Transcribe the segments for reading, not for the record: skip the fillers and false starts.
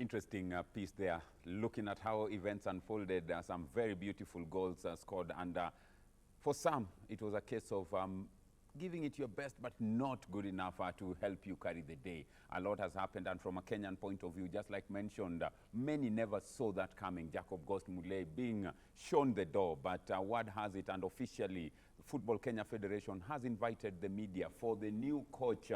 Interesting piece there, looking at how events unfolded. Some very beautiful goals scored, and for some, it was a case of giving it your best, but not good enough to help you carry the day. A lot has happened, and from a Kenyan point of view, just like mentioned, many never saw that coming. Jacob Ghost Mulee being shown the door, but word has it, and officially, Football Kenya Federation has invited the media for the new coach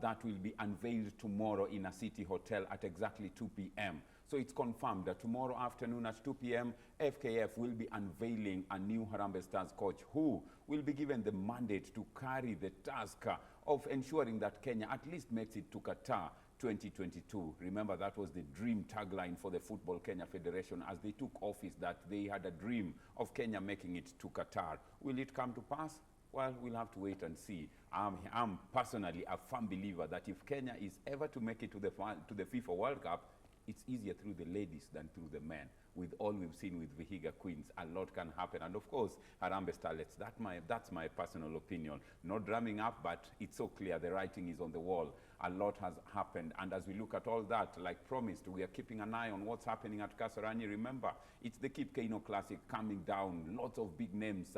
that will be unveiled tomorrow in a city hotel at exactly 2 p.m. So it's confirmed that tomorrow afternoon at 2 p.m., FKF will be unveiling a new Harambee Stars coach who will be given the mandate to carry the task of ensuring that Kenya at least makes it to Qatar 2022. Remember, that was the dream tagline for the Football Kenya Federation as they took office, that they had a dream of Kenya making it to Qatar. Will it come to pass? Well, we'll have to wait and see. I'm personally a firm believer that if Kenya is ever to make it to the FIFA World Cup, it's easier through the ladies than through the men. With all we've seen with Vihiga Queens, a lot can happen. And of course, Harambee Starlets, that's my personal opinion. Not drumming up, but it's so clear the writing is on the wall. A lot has happened. And as we look at all that, like promised, we are keeping an eye on what's happening at Kasarani. Remember, it's the Kip Keino Classic coming down. Lots of big names.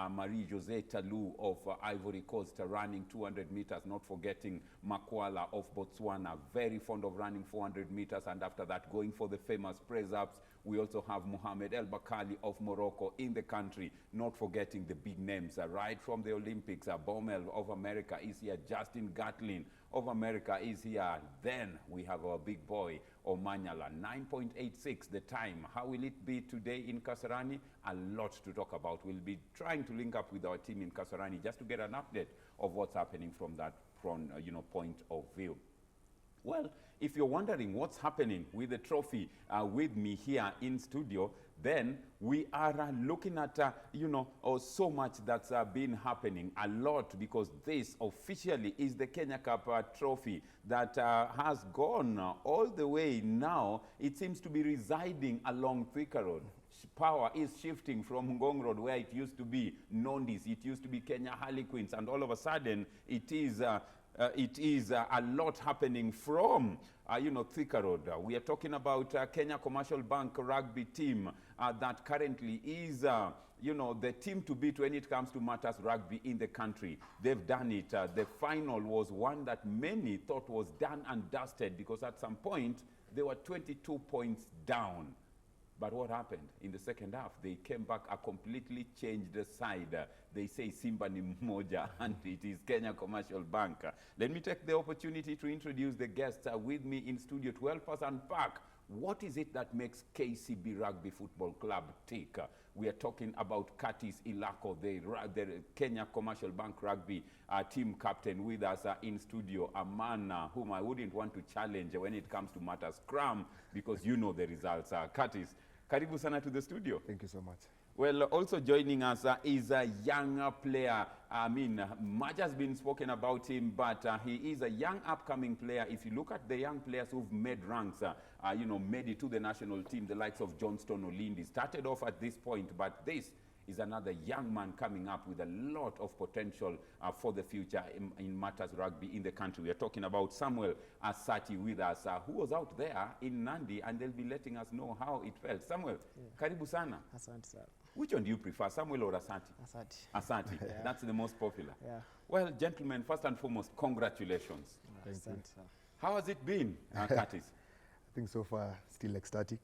Marie-José Talou of Ivory Coast running 200 meters, not forgetting Makwala of Botswana, very fond of running 400 meters, and after that going for the famous press-ups. We also have Mohamed El Bakali of Morocco in the country, not forgetting the big names. Right from the Olympics, Bomel of America is here, Justin Gatlin of America is here. Then we have our big boy, Omanyala, 9.86 the time. How will it be today in Kasarani? A lot to talk about. We'll be trying to link up with our team in Kasarani just to get an update of what's happening from that point of view. Well, if you're wondering what's happening with the trophy with me here in studio, then we are looking at, so much that's been happening, a lot, because this officially is the Kenya Cup trophy that has gone all the way now. It seems to be residing along Thika Road. Power is shifting from Ngong Road, where it used to be Nondis, it used to be Kenya Harlequins, and all of a sudden it is a lot happening from, Thika Road. We are talking about Kenya Commercial Bank rugby team that currently is, the team to beat when it comes to matters rugby in the country. They've done it. The final was one that many thought was done and dusted, because at some point they were 22 points down. But what happened in the second half? They came back a completely changed side. They say Simba ni Moja, and it is Kenya Commercial Bank. Let me take the opportunity to introduce the guests with me in studio to help us unpack what is it that makes KCB Rugby Football Club tick. We are talking about Curtis Lilako, the Kenya Commercial Bank Rugby team captain, with us in studio, a man whom I wouldn't want to challenge when it comes to matters scrum, because you know the results. Curtis, karibu sana to the studio. Thank you so much. Well, also joining us is a young player. I mean, much has been spoken about him, but he is a young upcoming player. If you look at the young players who've made ranks, made it to the national team, the likes of Johnston Olindi started off at this point, but this is another young man coming up with a lot of potential for the future in matters rugby in the country. We are talking about Samuel Asati with us, who was out there in Nandi, and they'll be letting us know how it felt. Samuel, karibu sana. Asante, sir. Which one do you prefer, Samuel or Asati? Asati. Asati, yeah. That's the most popular. Yeah. Well, gentlemen, first and foremost, congratulations. Thank you. Sir. How has it been, Curtis? I think so far still ecstatic.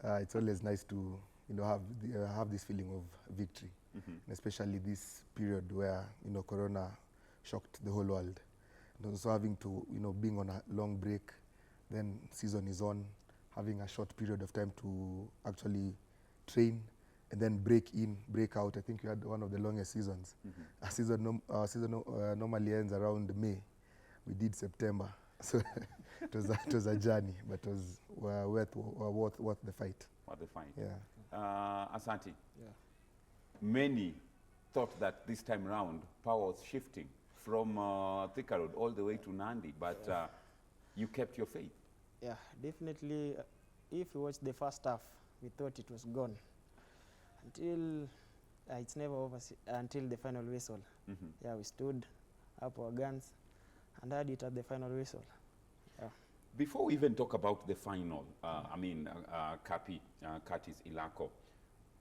It's always nice to have this feeling of victory, and especially this period where Corona shocked the whole world, and also having to being on a long break, then season is on, having a short period of time to actually train, and then break in, break out. I think we had one of the longest seasons. A season normally ends around May. We did September, so it was a journey, but it was worth the fight. Worth the fight. Yeah. Asante. Yeah. Many thought that this time round power was shifting from Thika Road all the way to Nandi, but you kept your faith. Yeah, definitely. If you watch the first half, we thought it was gone until it's never over until the final whistle. Yeah, we stood up our guns and had it at the final whistle. Yeah. Before we even talk about the final, Curtis Lilako,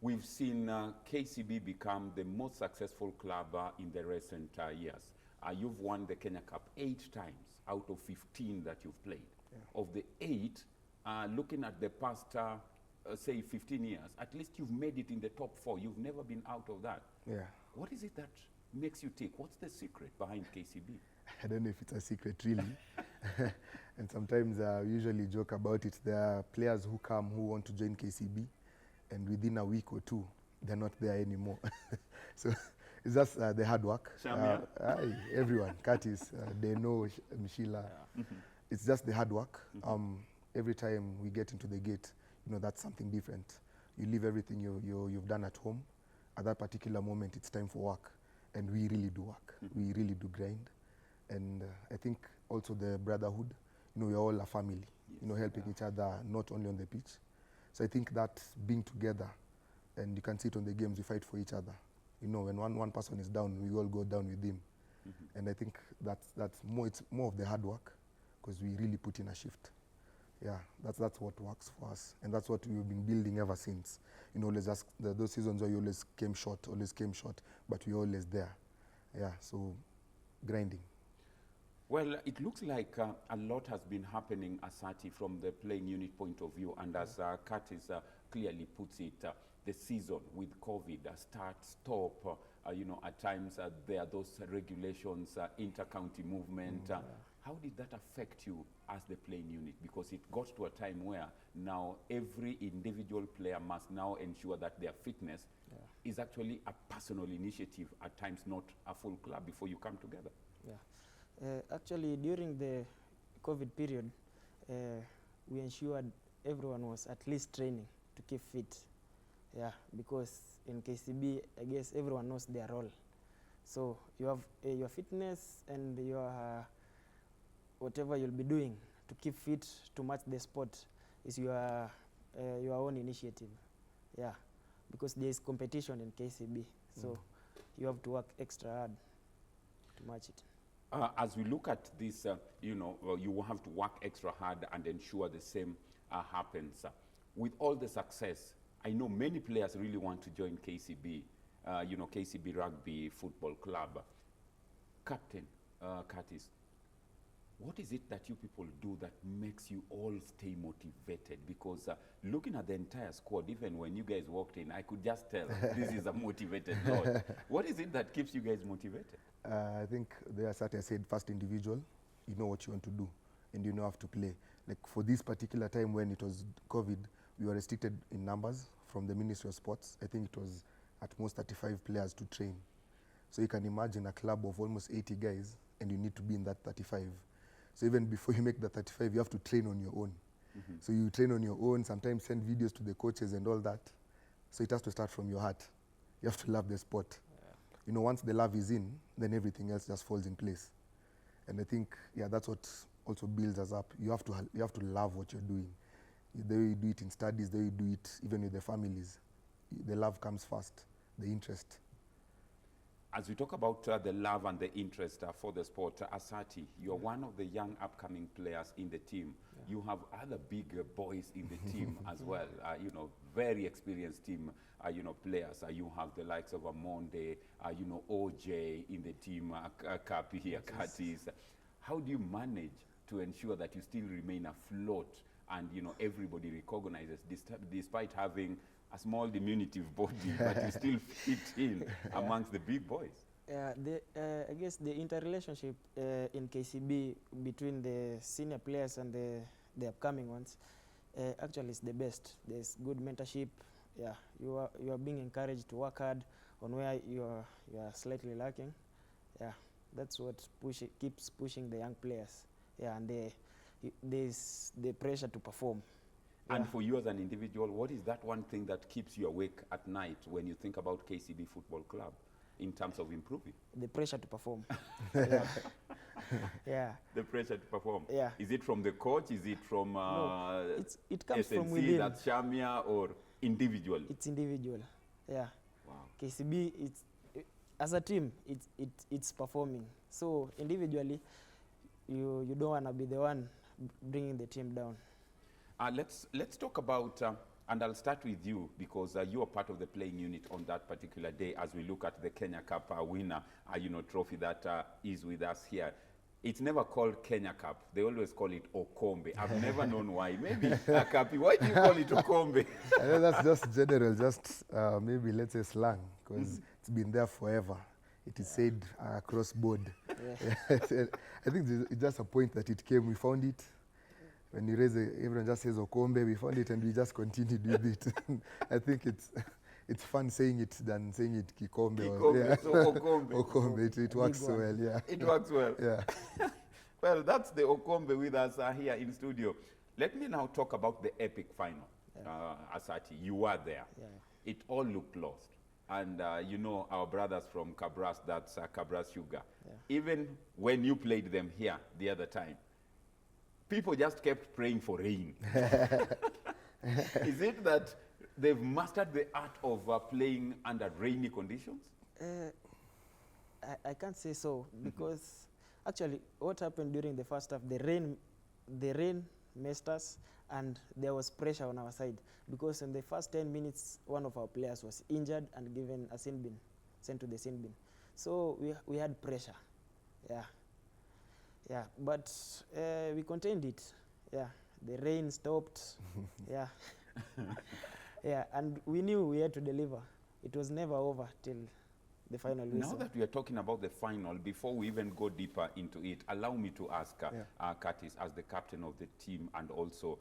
we've seen KCB become the most successful club in the recent years. You've won the Kenya Cup 8 times out of 15 that you've played. Yeah. Of the 8, looking at the past, say 15 years, at least you've made it in the top 4. You've never been out of that. Yeah. What is it that makes you tick? What's the secret behind KCB? I don't know if it's a secret, really. And sometimes we usually joke about it. There are players who come who want to join KCB, and within a week or 2, they're not there anymore. So it's just the hard work. Everyone, Curtis, they know, Mishila. Yeah. It's just the hard work. Every time we get into the gate, you know, that's something different. You leave everything you've done at home. At that particular moment, it's time for work. And we really do work. We really do grind. And I think also the brotherhood, you know, we're all a family, you know, helping each other, not only on the pitch. So I think that being together, and you can see it on the games, we fight for each other. You know, when one person is down, we all go down with him. And I think it's more of the hard work, because we really put in a shift. Yeah, that's what works for us. And that's what we've been building ever since. You know, those seasons where you always came short, but we're always there. Yeah, so grinding. Well, it looks like a lot has been happening, Asati, from the playing unit point of view. And as Curtis clearly puts it, the season with COVID, start, stop, you know, at times there are those regulations, inter-county movement. How did that affect you as the playing unit? Because it got to a time where now every individual player must now ensure that their fitness is actually a personal initiative, at times not a full club, before you come together. Yeah. Actually, during the COVID period, we ensured everyone was at least training to keep fit. Yeah, because in KCB, I guess everyone knows their role. So you have your fitness and your whatever you'll be doing to keep fit to match the sport is your own initiative. Yeah, because there is competition in KCB, so you have to work extra hard to match it. As we look at this, you know, you will have to work extra hard and ensure the same happens. With all the success, I know many players really want to join KCB, you know, KCB Rugby Football Club. Captain Curtis, what is it that you people do that makes you all stay motivated? Because looking at the entire squad, even when you guys walked in, I could just tell this is a motivated lot. What is it that keeps you guys motivated? I think there are certain said first individual, you know what you want to do, and you know how to play. Like for this particular time when it was COVID, we were restricted in numbers from the Ministry of Sports. I think it was at most 35 players to train. So you can imagine a club of almost 80 guys, and you need to be in that 35. So even before you make the 35, you have to train on your own. So you train on your own, sometimes send videos to the coaches and all that. So it has to start from your heart. You have to love the sport. You know, once the love is in, then everything else just falls in place. And I think, yeah, that's what also builds us up. You have to love what you're doing. The way you do it in studies, the way you do it even with the families. The love comes first, the interest. As we talk about the love and the interest for the sport, Asati, you're one of the young upcoming players in the team. You have other big boys in the team as well, you know, very experienced team, you know, players. You have the likes of Amonde, you know, OJ in the team, Kapi here, Curtis. How do you manage to ensure that you still remain afloat and, you know, everybody recognizes, despite having a small diminutive body, but you still fit in amongst the big boys? I guess the interrelationship in KCB between the senior players and the upcoming ones actually is the best. There's good mentorship. Yeah, you are being encouraged to work hard on where you are slightly lacking. Yeah, that's what keeps pushing the young players. Yeah, and there's the pressure to perform. And for you as an individual, what is that one thing that keeps you awake at night when you think about KCB Football Club in terms of improving? The pressure to perform. Yeah. The pressure to perform. Yeah. Is it from the coach? Is it from no, it comes SNC, from within. that's Shamia, or individual? It's individual. Yeah. Wow. KCB, as a team, it's performing. So individually, you don't want to be the one bringing the team down. Let's talk about, and I'll start with you because you are part of the playing unit on that particular day as we look at the Kenya Cup winner, trophy that is with us here. It's never called Kenya Cup. They always call it Okombe. I've never known why. Maybe Kapi, why do you call it Okombe? I know that's just general, just maybe let's say slang, because it's been there forever. It is said across board. I think it's just a point that it came. We found it. When you raise it, everyone just says Okombe. We found it and we just continued with it. I think it's fun saying it than saying it Kikombe. Kikombe, so Okombe. Okombe, it works so well, yeah. It works well. Yeah. Well, that's the Okombe with us here in studio. Let me now talk about the epic final. Asati, you were there. Yeah. It all looked lost. And our brothers from Kabras, that's Kabras Sugar. Yeah. Even when you played them here the other time, people just kept praying for rain. Is it that they've mastered the art of playing under rainy conditions? I can't say so, because actually what happened during the first half, the rain messed us, and there was pressure on our side, because in the first 10 minutes one of our players was injured and given a sin bin, sent to the sin bin. So we had pressure. Yeah, but we contained it. Yeah, the rain stopped. Yeah. Yeah, and we knew we had to deliver. It was never over till the final whistle. Now that we are talking about the final, before we even go deeper into it, allow me to ask Curtis, as the captain of the team and also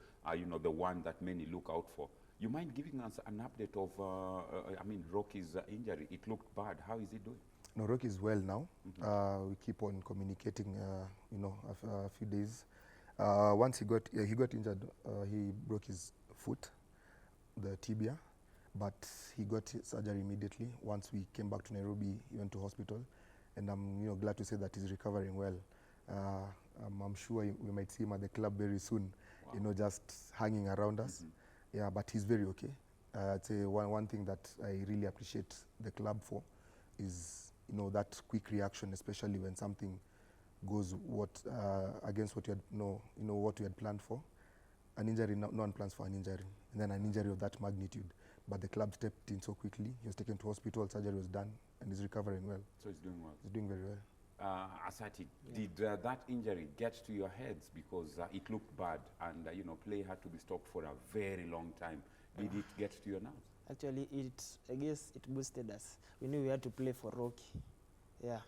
the one that many look out for, you mind giving us an update of Rocky's injury? It looked bad. How is he doing? No, Rocky is well now. We keep on communicating, a few days. Once he got injured, he broke his foot, the tibia, but he got surgery immediately. Once we came back to Nairobi, he went to hospital, and I'm glad to say that he's recovering well. I'm sure we might see him at the club very soon. Wow. Just hanging around us. Yeah, but he's very okay. I'd say one thing that I really appreciate the club for is that quick reaction, especially when something goes against what you had what you had planned for. An injury, no one plans for an injury, and then an injury of that magnitude. But the club stepped in so quickly. He was taken to hospital, surgery was done, and he's recovering well. So he's doing well. He's doing very well. Asati, did that injury get to your heads, because it looked bad, and play had to be stopped for a very long time? Did it get to your nerves? Actually, I guess it boosted us. We knew we had to play for Rocky. Yeah.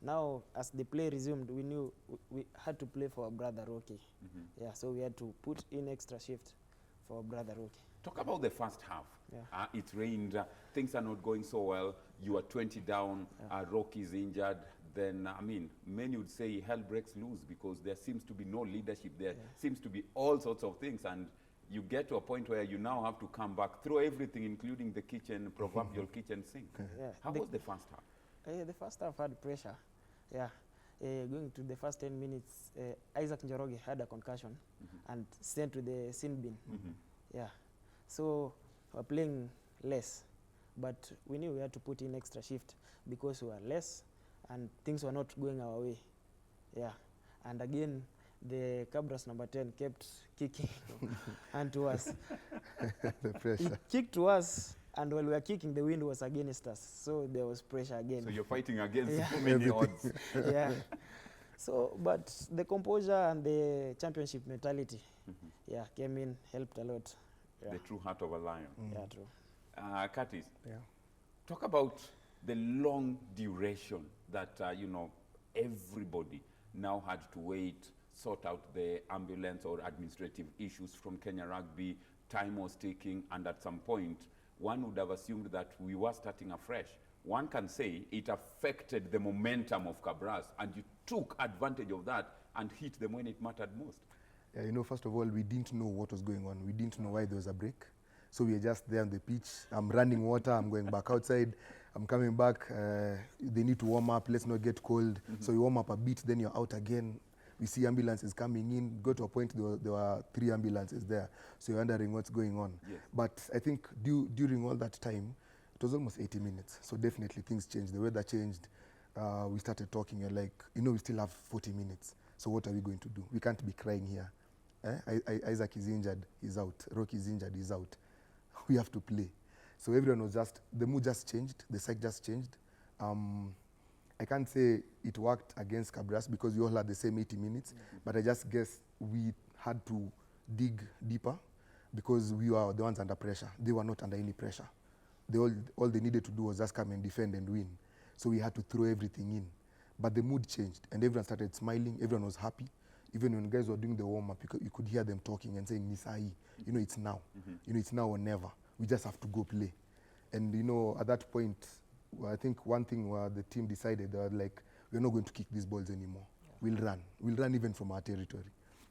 Now, as the play resumed, we knew we had to play for our brother Rocky. Yeah, so we had to put in extra shift for our brother Rocky. Talk about the first half. Yeah. It rained, things are not going so well. You are 20 down, Rocky's injured. Then, many would say hell breaks loose, because there seems to be no leadership there. Seems to be all sorts of things, and you get to a point where you now have to come back, throw everything, including the kitchen, proverbial kitchen sink. Yeah. How was the first half? The first half had pressure. Yeah. Going to the first 10 minutes, Isaac Njoroge had a concussion and sent to the sin bin. Yeah. So we're playing less, but we knew we had to put in extra shift because we were less and things were not going our way. Yeah. And again, the Kabras number 10 kept kicking onto us. The pressure. It kicked to us, and while we were kicking, the wind was against us, so there was pressure again. So you're fighting against so many odds. Yeah. So, but the composure and the championship mentality, came in, helped a lot. Yeah. The true heart of a lion. Yeah, true. Curtis, Yeah. talk about the long duration that, everybody now had to wait, sort out the ambulance or administrative issues from Kenya Rugby. Time was ticking, and at some point, one would have assumed that we were starting afresh. One can say it affected the momentum of Kabras, and you took advantage of that and hit them when it mattered most. Yeah, first of all, we didn't know what was going on. We didn't know why there was a break. So we were just there on the pitch. I'm running water, I'm going back outside, I'm coming back. They need to warm up, let's not get cold. So you warm up a bit, then you're out again. We see ambulances coming in, go to a point there were 3 ambulances there. So you're wondering what's going on. Yes. But I think during all that time, it was almost 80 minutes. So definitely things changed. The weather changed. We started talking. You're like, we still have 40 minutes. So what are we going to do? We can't be crying here. Isaac is injured, he's out. Rocky is injured, he's out. We have to play. So everyone was just, the mood just changed, the psych just changed. I can't say it worked against Kabras because we all had the same 80 minutes, but I just guess we had to dig deeper because we were the ones under pressure. They were not under any pressure. All they needed to do was just come and defend and win. So we had to throw everything in. But the mood changed and everyone started smiling, everyone was happy. Even when guys were doing the warm-up, you could hear them talking and saying, Nisai, you know, it's now. You know, it's now or never. We just have to go play. And, you know, at that point, I think one thing where the team decided, they were like, we're not going to kick these balls anymore. We'll run. We'll run even from our territory.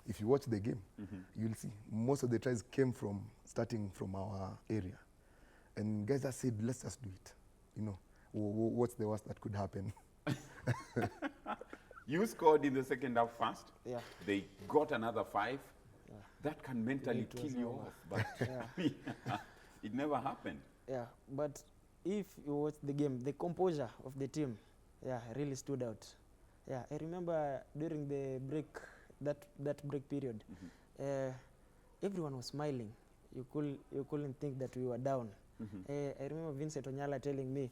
If you watch the game, you'll see most of the tries came from starting from our area. And guys just said, let's just do it. You know, what's the worst that could happen? You scored in the second half first. Yeah. They got another 5. Yeah. That can mentally It was kill you over. off, but it never happened. Yeah, but if you watch the game, the composure of the team, really stood out. Yeah, I remember during the break, that break period, everyone was smiling. You couldn't think that we were down. I remember Vincent Onyala telling me,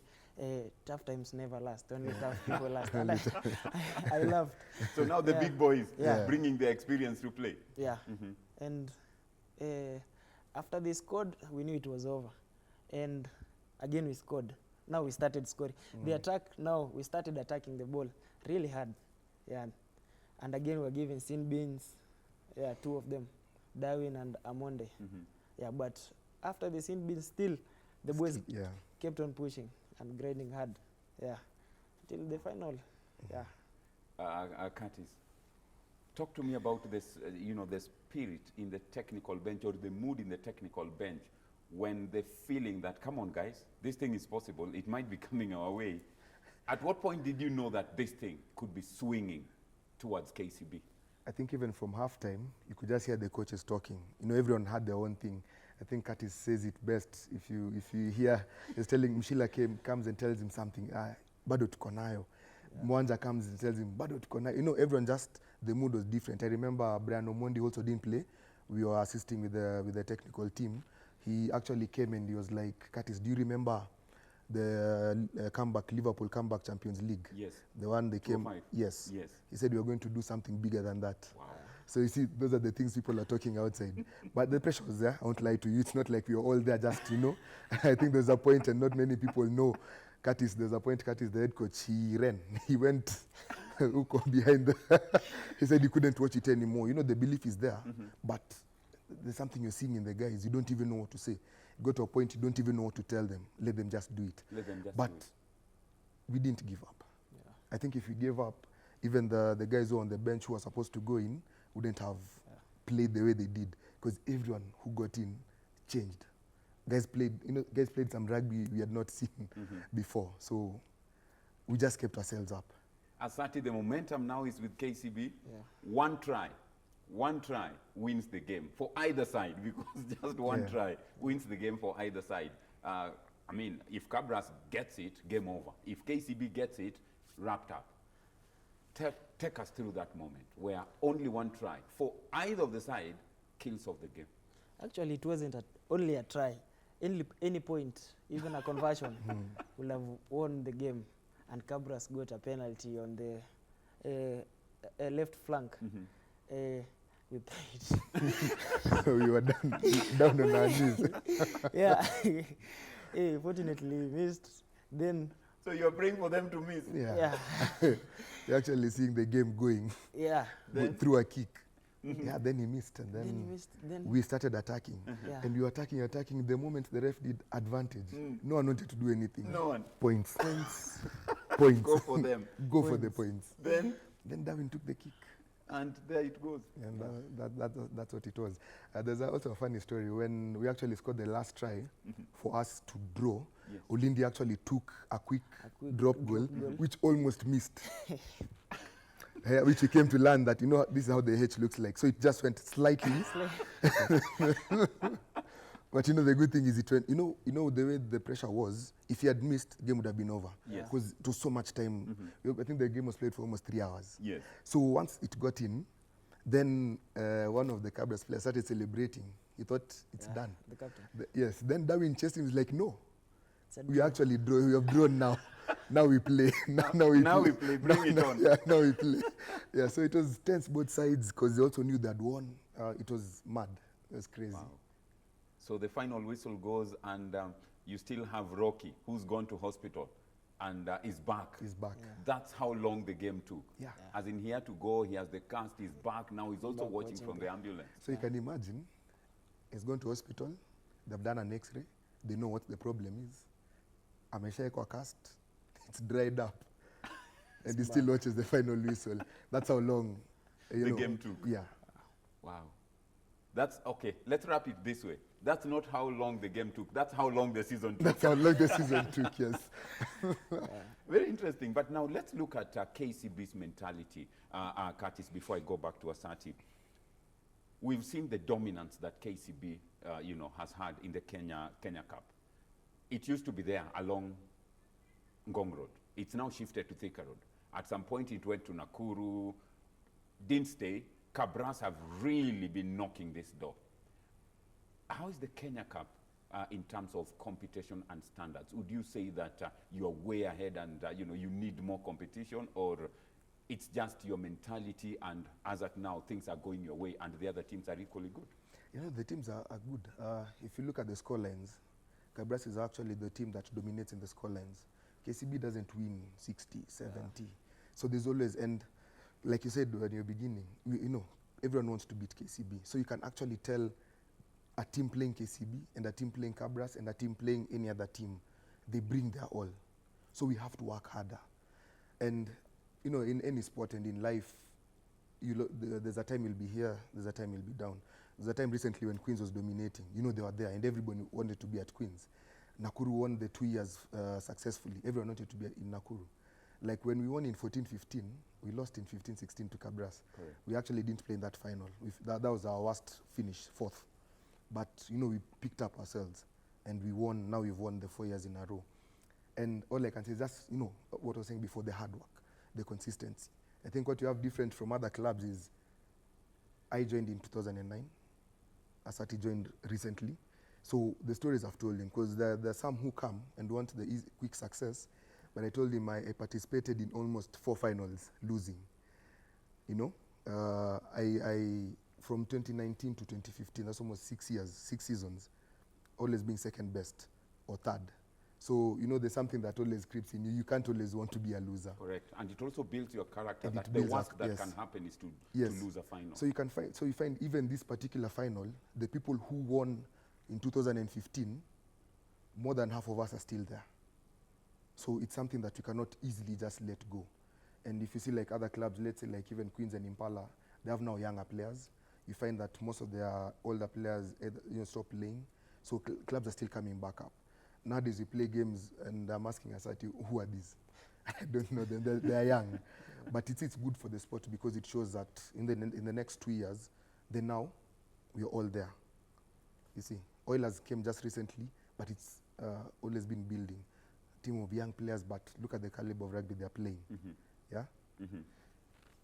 tough times never last, only tough people last. And I laughed. So now the big boys bringing their experience to play. Yeah, and after they scored, we knew it was over. And again we scored. Now we started scoring. The attack, now we started attacking the ball really hard. Yeah, and again we were given sin beans, 2 of them, Darwin and Amonde. Yeah, but after the sin beans, still the boys kept on pushing and grinding hard. Yeah, till the final. Yeah. Curtis, talk to me about this, the spirit in the technical bench or the mood in the technical bench when the feeling that, come on guys, this thing is possible, it might be coming our way. At what point did you know that this thing could be swinging towards KCB? I think even from halftime, you could just hear the coaches talking. You know, everyone had their own thing. I think Curtis says it best. If you hear, he's telling, Mshila comes and tells him something, bado tuko nayo. Mwanja comes and tells him, bado tuko nayo. You know, everyone just, the mood was different. I remember Brian Omondi also didn't play. We were assisting with the technical team. He actually came and he was like, Curtis, do you remember the Liverpool comeback Champions League? Yes. The one they came. Yes. He said we were going to do something bigger than that. Wow. So you see, those are the things people are talking outside. But the pressure was there. I won't lie to you. It's not like we were all there just, I think there's a point, and not many people know Curtis. There's a point, Curtis, the head coach, he ran. He went behind he said he couldn't watch it anymore. You know, the belief is there, but there's something you're seeing in the guys. You don't even know what to say. You go to a point, you don't even know what to tell them. Let them just do it. But we didn't give up. Yeah. I think if we gave up, even the guys who were on the bench who were supposed to go in wouldn't have played the way they did, because everyone who got in changed. Guys played some rugby we had not seen before. So we just kept ourselves up. Asati, the momentum now is with KCB. Yeah. One try wins the game for either side, because just one try wins the game for either side. I mean, if Kabras gets it, game over. If KCB gets it, wrapped up. Take us through that moment where only one try for either of the side kills off the game. Actually, it wasn't only a try. Any point, even a conversion, will have won the game. And Kabras got a penalty on the left flank. We played. So we were down on our knees. Yeah. Fortunately, we missed. Then. So you're praying for them to miss? Yeah. You're actually seeing the game going. Yeah. Through a kick. Yeah, then he missed, and then we started attacking. And we were attacking. The moment the ref did advantage, no one wanted to do anything. No one. Points. Go for them. Go for the points. Then Darwin took the kick. And there it goes. And that's what it was. There's also a funny story. When we actually scored the last try for us to draw, Olindi actually took a quick drop goal, which almost missed. Which we came to learn that, this is how the H looks like. So it just went slightly. But the good thing is it went, the way the pressure was, if he had missed, the game would have been over. Because it was so much time. I think the game was played for almost 3 hours. Yes. So once it got in, Then one of the Kabras players started celebrating. He thought it's done. The captain. Yes. Then Darwin chased him. He's like, no, It's a we draw. actually draw. We have drawn now. Now we play. now we play. Bring it on. Yeah, now we play. Yeah. So it was tense both sides because they also knew that won. It was mad. It was crazy. Wow. So the final whistle goes, and you still have Rocky, who's gone to hospital and is back. He's back. Yeah. That's how long the game took. Yeah. As in, he had to go, he has the cast, he's back. Now he's also Back watching watching from the ambulance. So you can imagine, he's gone to hospital. They've done an X-ray. They know what the problem is. Ameshaekwa cast. It's dried up, and he still watches the final whistle. That's how long The game took. Yeah. Wow. That's okay. Let's wrap it this way. That's not how long the game took. That's how long the season took. That's how long the season took. Yes. Very interesting. But now let's look at KCB's mentality, Curtis, before I go back to Asati. We've seen the dominance that KCB, has had in the Kenya Cup. It used to be there along Ngong Road. It's now shifted to Thika Road. At some point, it went to Nakuru, didn't stay. Kabras have really been knocking this door. How is the Kenya Cup in terms of competition and standards? Would you say that you're way ahead and you need more competition, or it's just your mentality and as at now things are going your way and the other teams are equally good? The teams are good. If you look at the score lines, Kabras is actually the team that dominates in the score lines. KCB doesn't win 60, 70. Yeah. So there's always, and like you said when you're beginning, everyone wants to beat KCB. So you can actually tell a team playing KCB and a team playing Kabras and a team playing any other team, they bring their all. So we have to work harder. And, in any sport and in life, there's a time you'll be here, there's a time you'll be down. There's a time recently when Queens was dominating. They were there and everybody wanted to be at Queens. Nakuru won the 2 years successfully. Everyone wanted to be in Nakuru. Like when we won in 14-15, we lost in 15-16 to Kabras. Correct. We actually didn't play in that final. That was our worst finish, 4th. But, we picked up ourselves and we won. Now we've won the 4 years in a row. And all I can say is that's, what I was saying before, the hard work, the consistency. I think what you have different from other clubs is I joined in 2009. Asati joined recently. So the stories I've told him, because there are some who come and want the easy, quick success. But I told him I participated in almost 4 finals, losing. From 2019 to 2015, that's almost 6 years, 6 seasons, always being second best or third. So, there's something that always creeps in you. You can't always want to be a loser. Correct. And it also builds your character, And that it the builds worst us, that yes. can happen is to lose a final. So you find even this particular final, the people who won in 2015, more than half of us are still there. So it's something that you cannot easily just let go. And if you see like other clubs, let's say like even Queens and Impala, they have now younger players. You find that most of their older players stop playing. So clubs are still coming back up. Nowadays we play games and I'm asking Asati, who are these? I don't know them, they are young. But it's good for the sport because it shows that in the next 2 years, we're all there. You see, Oilers came just recently, but it's always been building. Team of young players, but look at the caliber of rugby they're playing. Mm-hmm. Yeah? Mm-hmm.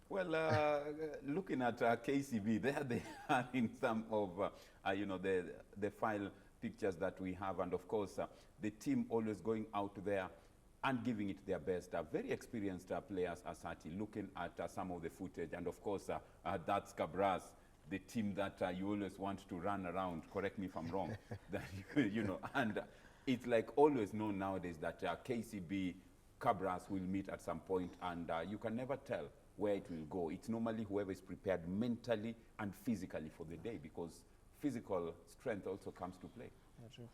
Well, looking at KCB, there they are in some of the file pictures that we have, and of course the team always going out there and giving it their best. Very experienced players, Asati, looking at some of the footage, and of course that's Kabras, the team that you always want to run around. Correct me if I'm wrong. That and it's like always known nowadays that KCB, Kabras will meet at some point, and you can never tell where it will go. It's normally whoever is prepared mentally and physically for the day, because physical strength also comes to play. Yeah, true.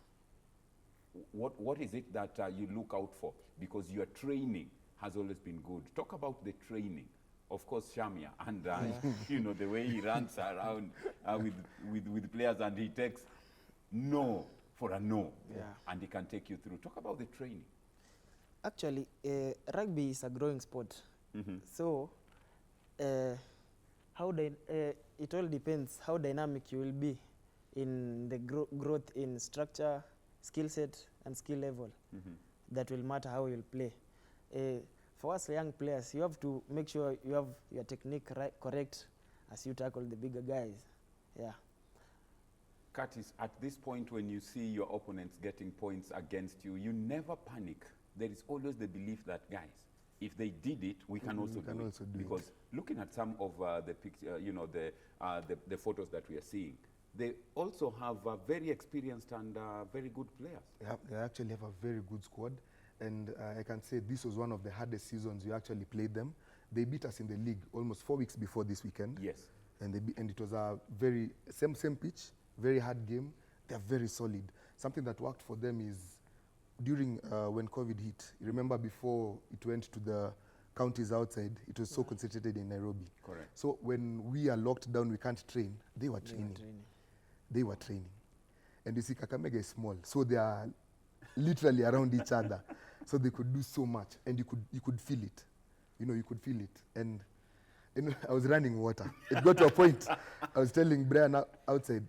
What is it that you look out for? Because your training has always been good. Talk about the training. Of course, Shamia, and the way he runs around with players, and he takes no for a no, and he can take you through. Talk about the training. Actually, rugby is a growing sport. Mm-hmm. So, it all depends how dynamic you will be in the growth in structure, skill set, and skill level. Mm-hmm. That will matter how you'll play. For us young players, you have to make sure you have your technique correct, as you tackle the bigger guys. Yeah. Curtis, at this point when you see your opponents getting points against you, you never panic. There is always the belief that, guys, if they did it, we can also do it. Because looking at some of the picture, the photos that we are seeing, they also have very experienced and very good players. They actually have a very good squad. And I can say this was one of the hardest seasons we actually played them. They beat us in the league almost 4 weeks before this weekend. Yes. And it was a very same pitch, very hard game. They're very solid. Something that worked for them is during when COVID hit. You remember before it went to the counties outside, it was so concentrated in Nairobi. Correct. So when we are locked down, we can't train. They were training. They were training. And you see, Kakamega is small, so they are literally around each other. So they could do so much, and you could feel it. You could feel it. And I was running water. It got to a point. I was telling Brian outside,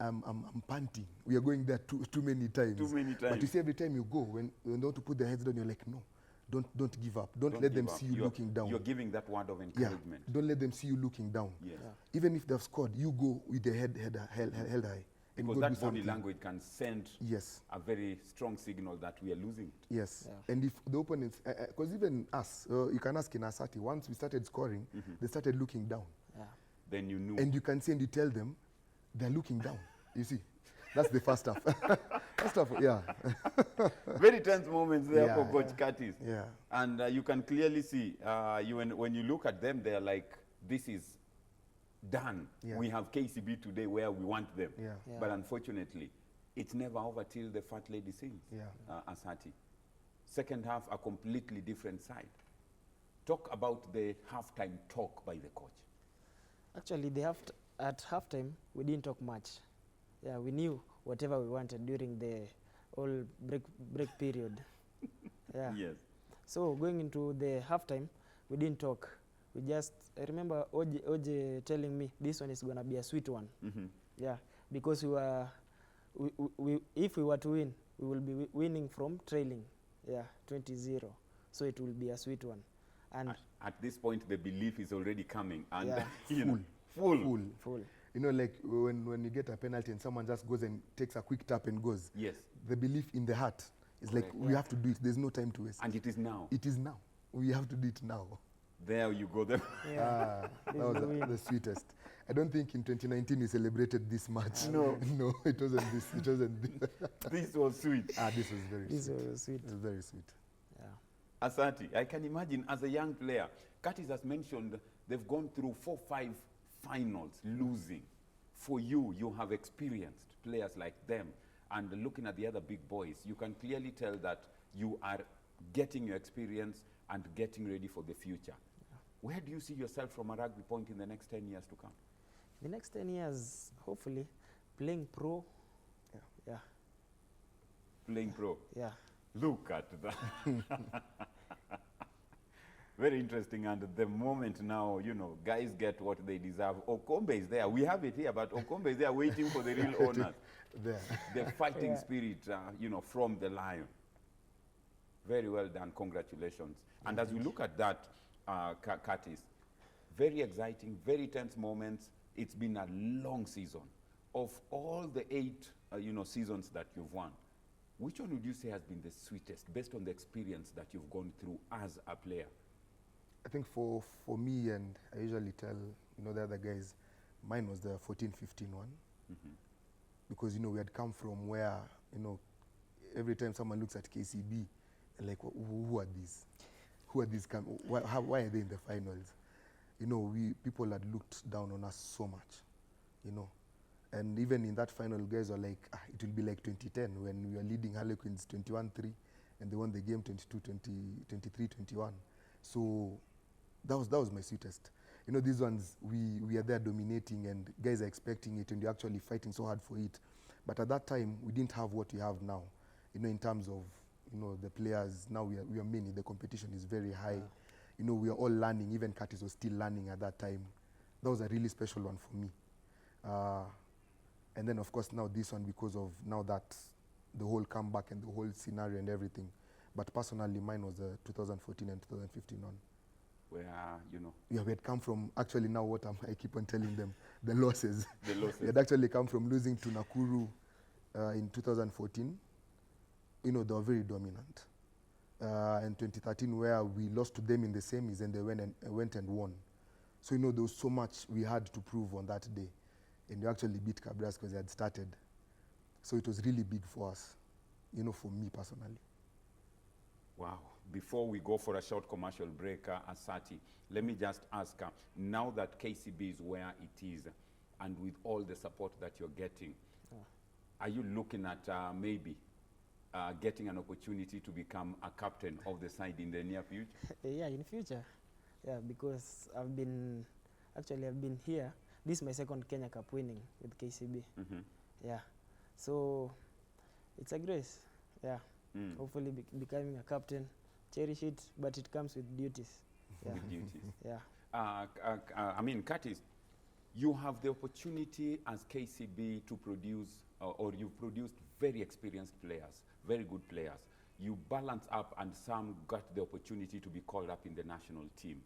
I'm panting. We are going there too many times. Too many times. But you see, every time you go, when you want to put their heads down, you're like, no, don't give up. Don't let them see you looking down. You're giving that word of encouragement. Yeah. Don't let them see you looking down. Yes. Yeah. Even if they've scored, you go with the head held high. Because that body language can send yes. a very strong signal that we are losing it. Yes. Yeah. And if the opponents, because even us, you can ask in Asati, once we started scoring, they started looking down. Yeah. Then you knew. And you can see and you tell them, they're looking down. You see, that's the first half. First half, yeah. Very tense moments there Yeah, for Coach Curtis. Yeah. And you can clearly see, when you look at them, they're like, this is done. Yeah. We have KCB today where we want them. Yeah. Yeah. But unfortunately, it's never over till the fat lady sings, Yeah. Asati. Second half, a completely different side. Talk about the halftime talk by the coach. Actually, at halftime, we didn't talk much. Yeah, we knew whatever we wanted during the whole break period. Yeah. Yes. So going into the halftime, we didn't talk. I remember OJ telling me this one is gonna be a sweet one. Mm-hmm. Yeah, because if we were to win, we will be winning from trailing. Yeah, 20-0. So it will be a sweet one. And at this point, the belief is already coming. And yeah. full. You know, like when you get a penalty and someone just goes and takes a quick tap and goes. Yes. The belief in the heart is like, we have to do it. There's no time to waste. And it is now. It is now. We have to do it now. There you go. There. yeah. That was the sweetest. I don't think in 2019 we celebrated this much. No. No, it wasn't this. It wasn't this. This was sweet. This was very This sweet. was sweet. It was very sweet. Yeah. Asati, I can imagine as a young player, Curtis has mentioned they've gone through 4-5 finals losing. For you, you have experienced players like them. And looking at the other big boys, you can clearly tell that you are getting your experience and getting ready for the future. Yeah. Where do you see yourself from a rugby point in the next 10 years to come? The next 10 years, hopefully, playing pro. Yeah. Yeah. Playing pro. Yeah. Look at that. Very interesting. And the moment now, guys get what they deserve. Okombe is there. We have it here, but Okombe is there waiting for the real owners. There. The fighting spirit, from the Lion. Very well done. Congratulations. And as we look at that, Curtis, very exciting, very tense moments. It's been a long season. Of all the 8, seasons that you've won, which one would you say has been the sweetest, based on the experience that you've gone through as a player? I think for me, and I usually tell the other guys, mine was the 14-15 one. Mm-hmm. Because we had come from where every time someone looks at KCB, they're like, who are these? Who are these? Why are they in the finals? People had looked down on us so much, And even in that final, guys were like, it will be like 2010 when we were leading Harlequins 21-3 and they won the game 23-21. So that was my sweetest. These ones, we are there dominating and guys are expecting it and you're actually fighting so hard for it. But at that time, we didn't have what we have now, in terms of, the players. Now we are many, the competition is very high. Yeah. We are all learning, even Curtis was still learning at that time. That was a really special one for me. And then of course now this one, because of now that the whole comeback and the whole scenario and everything. But personally, mine was the 2014 and 2015 one. where, you know, Yeah, we had come from, actually now what I keep on telling them, the losses. the losses. We had actually come from losing to Nakuru in 2014. You know, they were very dominant. In 2013, where we lost to them in the semis and they went and won. So, you know, there was so much we had to prove on that day. And we actually beat Kabras because they had started. So it was really big for us, you know, for me personally. Wow. Before we go for a short commercial break, Asati, let me just ask, now that KCB is where it is, and with all the support that you're getting, are you looking at maybe getting an opportunity to become a captain of the side in the near future? Yeah, in future. Yeah, because I've been here. This is my second Kenya Cup winning with KCB. Yeah, so it's a grace. Yeah, hopefully becoming a captain. Cherish it, but it comes with duties. Yeah. With duties. Yeah. I mean, Curtis, you have the opportunity as KCB to produce, or you've produced very experienced players, very good players. You balance up, and some got the opportunity to be called up in the national team.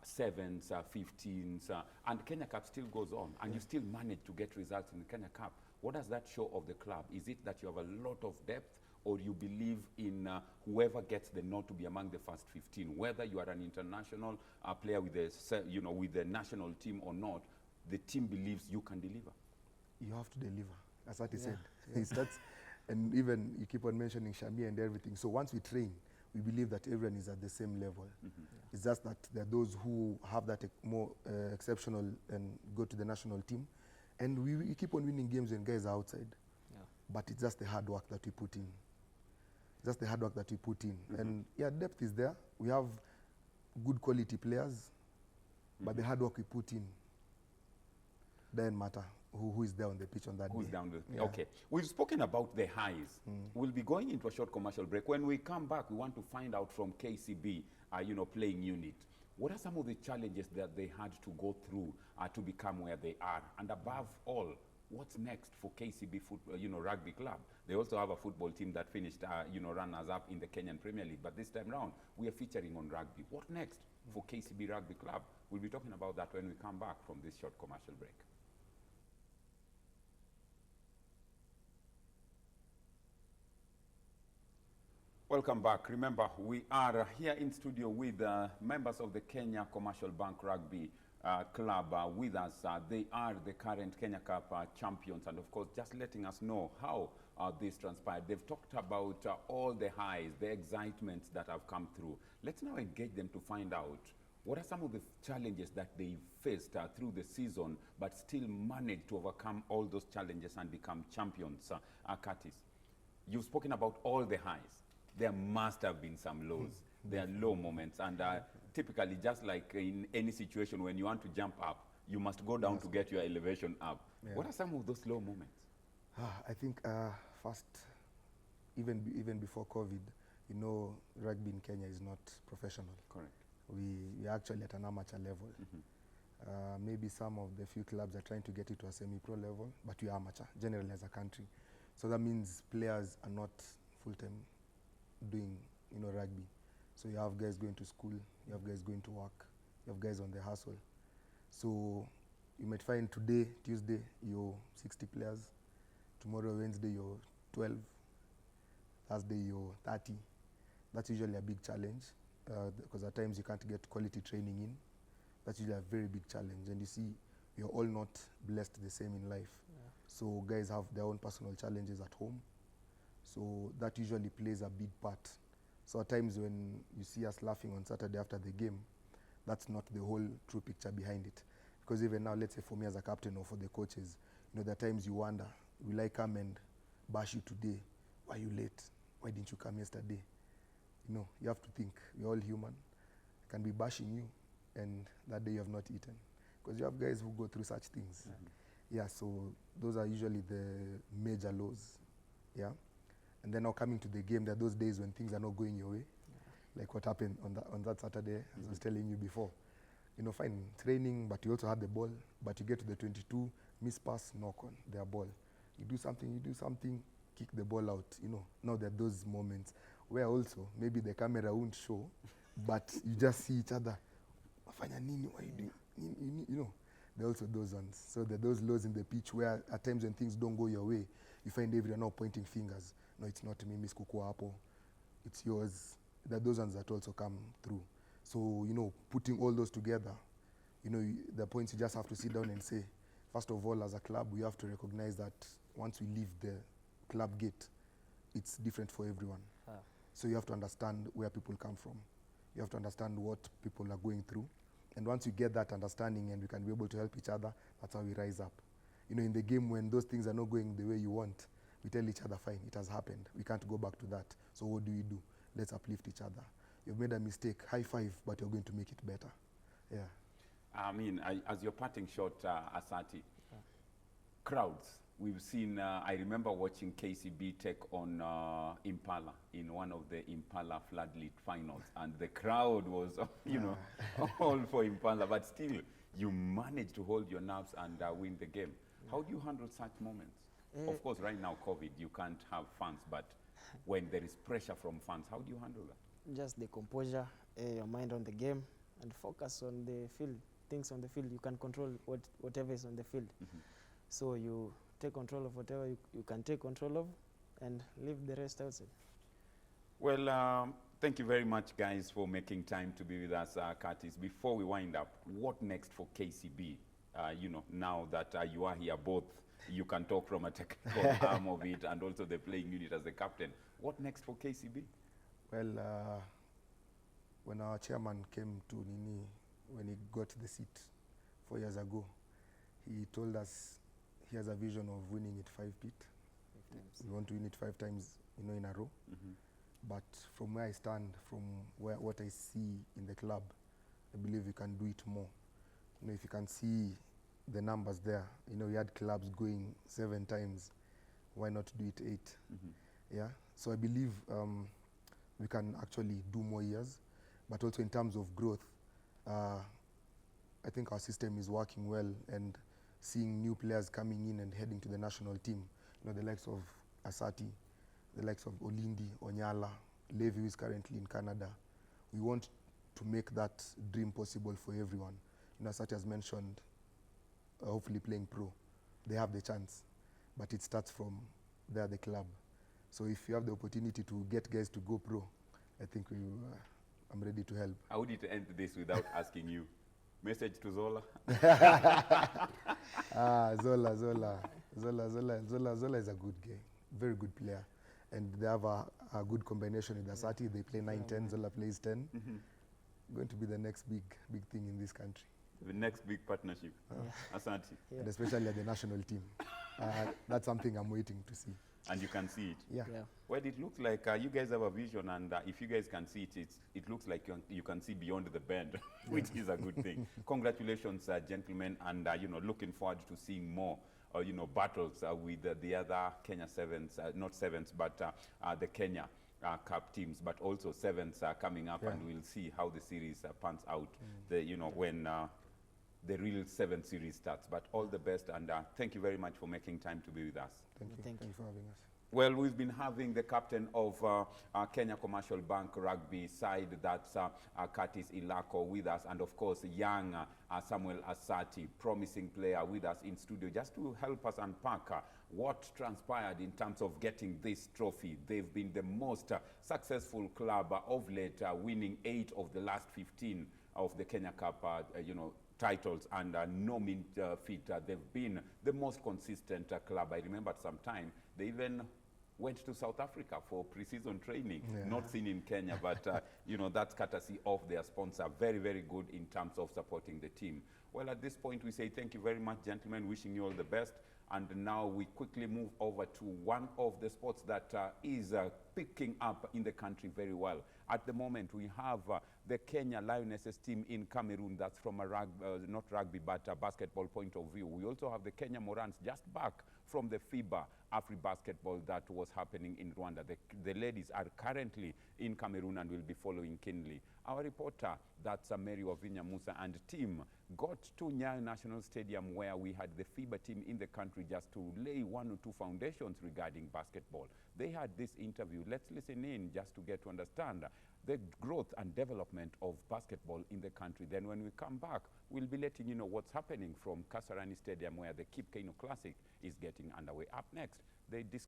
7s, 15s, and Kenya Cup still goes on, and you still manage to get results in the Kenya Cup. What does that show of the club? Is it that you have a lot of depth, or you believe in whoever gets the nod to be among the first 15, whether you are an international player with the national team or not, the team believes you can deliver? You have to deliver, as Asati said. He starts, and even you keep on mentioning Shami and everything. So once we train, we believe that everyone is at the same level. It's just that there are those who have that more exceptional and go to the national team. And we keep on winning games when guys are outside. Yeah. But it's just the hard work that we put in. Just the hard work that we put in. And yeah, depth is there. We have good quality players, but the hard work we put in doesn't matter who is there on the pitch on that day. Who's down the Yeah. Okay. We've spoken about the highs. We'll be going into a short commercial break. When we come back, we want to find out from KCB, playing unit, what are some of the challenges that they had to go through to become where they are? And above all, what's next for KCB Rugby Club? They also have a football team that finished, runners-up in the Kenyan Premier League. But this time round, we are featuring on rugby. What next for KCB Rugby Club? We'll be talking about that when we come back from this short commercial break. Welcome back. Remember, we are here in studio with members of the Kenya Commercial Bank Rugby Club with us. They are the current Kenya Cup champions, and of course, just letting us know how this transpired. They've talked about all the highs, the excitements that have come through. Let's now engage them to find out what are some of the challenges that they faced through the season, but still managed to overcome all those challenges and become champions. Curtis, you've spoken about all the highs. There must have been some lows. There are low moments, and typically, just like in any situation, when you want to jump up, you must go down to get your elevation up. Yeah. What are some of those low moments? I think first, even before COVID, rugby in Kenya is not professional. Correct. We are actually at an amateur level. Maybe some of the few clubs are trying to get it to a semi-pro level, but we are amateur, generally as a country. So that means players are not full-time doing rugby. So you have guys going to school, you have guys going to work, you have guys on the hustle. So you might find today, Tuesday, you're 60 players, tomorrow, Wednesday, you're 12, Thursday, you're 30. That's usually a big challenge because at times you can't get quality training in. That's usually a very big challenge. And you see, you're all not blessed the same in life. Yeah. So guys have their own personal challenges at home. So that usually plays a big part. So at times when you see us laughing on Saturday after the game, that's not the whole true picture behind it. Because even now, let's say for me as a captain or for the coaches, there are times you wonder, will I come and bash you today? Why are you late? Why didn't you come yesterday? You have to think, we're all human. I can be bashing you, and that day you have not eaten. Because you have guys who go through such things. Yeah, so those are usually the major lows. Yeah. And then now coming to the game, there are those days when things are not going your way, like what happened on that Saturday, as I was telling you before. Fine, training, but you also had the ball, but you get to the 22, miss pass, knock on their ball. You do something, kick the ball out. Now there are those moments where also maybe the camera won't show, but you just see each other. Wafanya nini? Why you doing? You know, there are also those ones. So there are those lows in the pitch where at times when things don't go your way, you find everyone now pointing fingers. No, it's not me, Miss Kukua Apple. It's yours. There are those ones that also come through. So, you know, putting all those together, you know, the points you just have to sit down and say, first of all, as a club, we have to recognize that once we leave the club gate, it's different for everyone. So you have to understand where people come from. You have to understand what people are going through. And once you get that understanding and we can be able to help each other, that's how we rise up. You know, in the game when those things are not going the way you want, we tell each other, fine, it has happened. We can't go back to that. So what do we do? Let's uplift each other. You've made a mistake, high five, but you're going to make it better. Yeah. I mean, as your parting shot, Asati, crowds. We've seen, I remember watching KCB take on Impala in one of the Impala floodlit finals. And the crowd was, you know, all for Impala. But still, you managed to hold your nerves and win the game. How do you handle such moments? Of course, right now, COVID, you can't have fans. But when there is pressure from fans, how do you handle that? Just the composure, your mind on the game, and focus on the field. Things on the field, you can control whatever is on the field. So you take control of whatever you can take control of and leave the rest outside. Well, thank you very much, guys, for making time to be with us, Curtis. Before we wind up, what next for KCB? You know, now that you are here, both you can talk from a technical arm of it and also the playing unit as the captain. What next for KCB? Well, when our chairman came to Nini, when he got the seat 4 years ago, he told us he has a vision of winning it 5 feet. We want to win it 5 times, you know, in a row. But from where I stand, from what I see in the club, I believe we can do it more. You know, if you can see the numbers there, you know, we had clubs going 7 times. Why not do it 8? Yeah. So I believe we can actually do more years, but also in terms of growth, I think our system is working well, and seeing new players coming in and heading to the national team, you know, the likes of Asati, the likes of Olindi, Onyala, Levy, who is currently in Canada. We want to make that dream possible for everyone. You know, Asati has mentioned hopefully playing pro. They have the chance, but it starts from there, the club. So if you have the opportunity to get guys to go pro, I think I'm ready to help. How would it end this without asking you? Message to Zola? Zola is a good guy, very good player. And they have a good combination with Asati. They play 9-10, Zola plays 10. Going to be the next big thing in this country. The next big partnership, Asante. And especially at the national team. That's something I'm waiting to see. And you can see it? Yeah. Well, it looks like you guys have a vision, and if you guys can see it, it looks like you can see beyond the bend, which is a good thing. Congratulations, gentlemen, and you know, looking forward to seeing more you know, battles with the other Kenya Sevens, not Sevens, but the Kenya Cup teams, but also Sevens coming up, and we'll see how the series pans out. You know, when the real 7 series starts. But all the best, and thank you very much for making time to be with us. Thank you. Thank you for having us. Well, we've been having the captain of Kenya Commercial Bank Rugby side, that's Curtis Lilako, with us, and of course young Samuel Asati, promising player, with us in studio, just to help us unpack what transpired in terms of getting this trophy. They've been the most successful club of late, winning 8 of the last 15 of the Kenya Cup, you know, titles, and no mean feat. They've been the most consistent club. I remember at some time they even went to South Africa for pre-season training, not seen in Kenya, but you know, that's courtesy of their sponsor. Very, very good in terms of supporting the team. Well, at this point, we say thank you very much, gentlemen, wishing you all the best. And now we quickly move over to one of the sports that is picking up in the country very well. At the moment, we have the Kenya Lionesses team in Cameroon. That's from a not rugby, but a basketball point of view. We also have the Kenya Morans just back from the FIBA Afri basketball that was happening in Rwanda. The ladies are currently in Cameroon and will be following keenly. Our reporter, that's Mary Wavinya Musa, and team got to Nyayo National Stadium, where we had the FIBA team in the country just to lay 1 or 2 foundations regarding basketball. They had this interview. Let's listen in just to get to understand the growth and development of basketball in the country. Then when we come back, we'll be letting you know what's happening from Kasarani Stadium, where the Kip Keino Classic is getting underway. Up next, they discuss